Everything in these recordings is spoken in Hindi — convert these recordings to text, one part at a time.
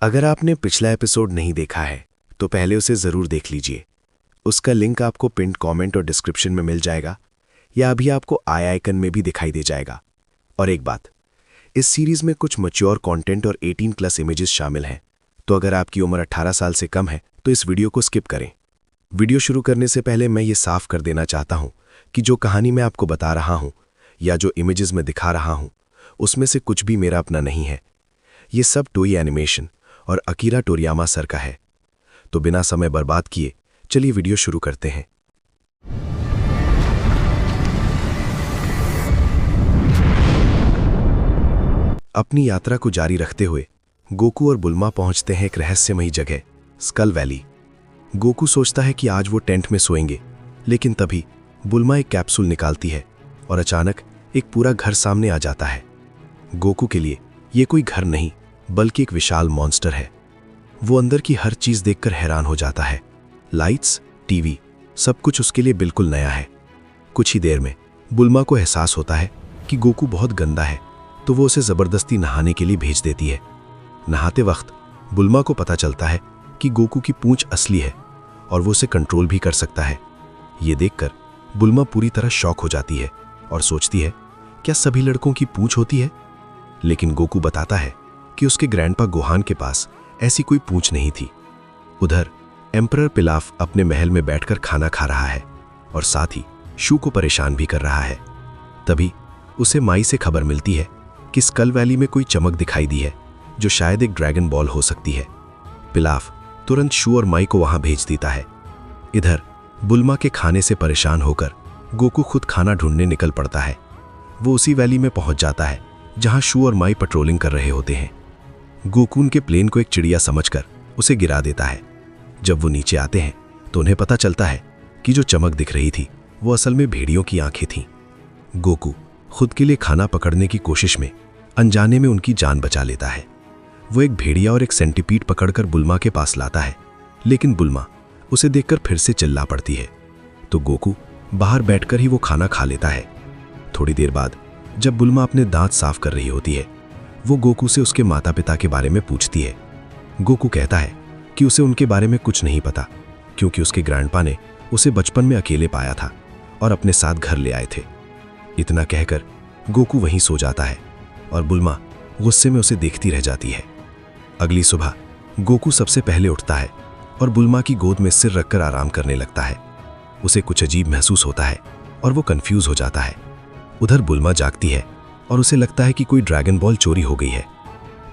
अगर आपने पिछला एपिसोड नहीं देखा है तो पहले उसे ज़रूर देख लीजिए। उसका लिंक आपको पिन कमेंट और डिस्क्रिप्शन में मिल जाएगा या अभी आपको आई आइकन में भी दिखाई दे जाएगा। और एक बात, इस सीरीज़ में कुछ मैच्योर कंटेंट और 18+ इमेजेस शामिल हैं, तो अगर आपकी उम्र 18 साल से कम है तो इस वीडियो को स्किप करें। वीडियो शुरू करने से पहले मैं ये साफ कर देना चाहता हूँ कि जो कहानी मैं आपको बता रहा हूँ या जो इमेजेस में दिखा रहा हूँ उसमें से कुछ भी मेरा अपना नहीं है। ये सब टोई एनिमेशन और अकीरा टोरियामा सर का है। तो बिना समय बर्बाद किए चलिए वीडियो शुरू करते हैं। अपनी यात्रा को जारी रखते हुए गोकू और बुल्मा पहुंचते हैं एक रहस्यमयी जगह, स्कल वैली। गोकू सोचता है कि आज वो टेंट में सोएंगे, लेकिन तभी बुल्मा एक कैप्सूल निकालती है और अचानक एक पूरा घर सामने आ जाता है। गोकू के लिए ये कोई घर नहीं बल्कि एक विशाल मॉन्स्टर है। वो अंदर की हर चीज देखकर हैरान हो जाता है। लाइट्स, टीवी, सब कुछ उसके लिए बिल्कुल नया है। कुछ ही देर में बुल्मा को एहसास होता है कि गोकू बहुत गंदा है, तो वो उसे जबरदस्ती नहाने के लिए भेज देती है। नहाते वक्त बुल्मा को पता चलता है कि गोकू की पूंछ असली है और वो उसे कंट्रोल भी कर सकता है। ये देखकर बुल्मा पूरी तरह शॉक हो जाती है और सोचती है, क्या सभी लड़कों की पूंछ होती है? लेकिन गोकू बताता है कि उसके ग्रैंडपा गोहान के पास ऐसी कोई पूंछ नहीं थी। उधर एम्परर पिलाफ अपने महल में बैठकर खाना खा रहा है और साथ ही शू को परेशान भी कर रहा है। तभी उसे माई से खबर मिलती है कि स्कल वैली में कोई चमक दिखाई दी है जो शायद एक ड्रैगन बॉल हो सकती है। पिलाफ तुरंत शू और माई को वहां भेज देता है। इधर बुल्मा के खाने से परेशान होकर गोकू खुद खाना ढूंढने निकल पड़ता है। वो उसी वैली में पहुंच जाता है जहां शू और माई पेट्रोलिंग कर रहे होते हैं। गोकू उनके प्लेन को एक चिड़िया समझकर उसे गिरा देता है। जब वो नीचे आते हैं तो उन्हें पता चलता है कि जो चमक दिख रही थी वो असल में भेड़ियों की आंखें थीं। गोकू खुद के लिए खाना पकड़ने की कोशिश में अनजाने में उनकी जान बचा लेता है। वो एक भेड़िया और एक सेंटीपीड पकड़कर बुल्मा के पास लाता है, लेकिन बुल्मा उसे देखकर फिर से चिल्ला पड़ती है। तो गोकू बाहर बैठकर ही वो खाना खा लेता है। थोड़ी देर बाद जब बुल्मा अपने दांत साफ कर रही होती है, वो गोकू से उसके माता पिता के बारे में पूछती है। गोकू कहता है कि उसे उनके बारे में कुछ नहीं पता, क्योंकि उसके ग्रैंडपा ने उसे बचपन में अकेले पाया था और अपने साथ घर ले आए थे। इतना कहकर गोकू वहीं सो जाता है और बुल्मा गुस्से में उसे देखती रह जाती है। अगली सुबह गोकू सबसे पहले उठता है और बुल्मा की गोद में सिर रखकर आराम करने लगता है। उसे कुछ अजीब महसूस होता है और वो कंफ्यूज हो जाता है। उधर बुल्मा जागती है और उसे लगता है कि कोई ड्रैगन बॉल चोरी हो गई है।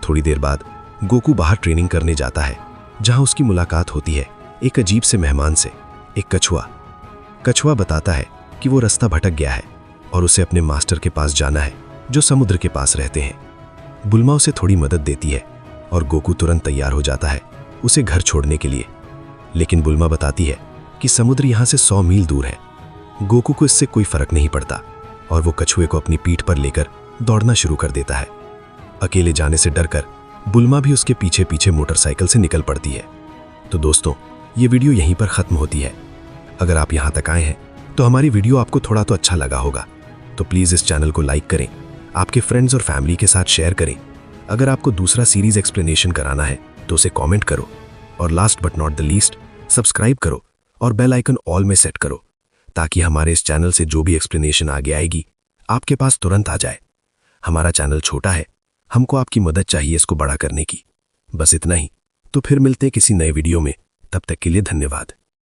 थोड़ी देर बाद गोकू बाहर ट्रेनिंग करने जाता है, जहां उसकी मुलाकात होती है एक अजीब से मेहमान से, एक कछुआ। कछुआ बताता है कि वो रास्ता भटक गया है और उसे अपने मास्टर के पास जाना है जो समुद्र के पास रहते हैं। बुल्मा उसे थोड़ी मदद देती है और गोकू तुरंत तैयार हो जाता है उसे घर छोड़ने के लिए। लेकिन बुल्मा बताती है कि समुद्र यहाँ से 100 मील दूर है। गोकू को इससे कोई फर्क नहीं पड़ता और वो कछुए को अपनी पीठ पर लेकर दौड़ना शुरू कर देता है। अकेले जाने से डरकर बुल्मा भी उसके पीछे पीछे मोटरसाइकिल से निकल पड़ती है। तो दोस्तों, ये वीडियो यहीं पर खत्म होती है। अगर आप यहाँ तक आए हैं तो हमारी वीडियो आपको थोड़ा तो अच्छा लगा होगा, तो प्लीज़ इस चैनल को लाइक करें, आपके फ्रेंड्स और फैमिली के साथ शेयर करें। अगर आपको दूसरा सीरीज एक्सप्लेनेशन कराना है तो उसे कमेंट करो और last but not the least subscribe करो और बेल आइकन ऑल में सेट करो, ताकि हमारे इस चैनल से जो भी एक्सप्लेनेशन आगे आएगी आपके पास तुरंत आ जाए। हमारा चैनल छोटा है, हमको आपकी मदद चाहिए इसको बड़ा करने की। बस इतना ही। तो फिर मिलते हैं किसी नए वीडियो में। तब तक के लिए धन्यवाद।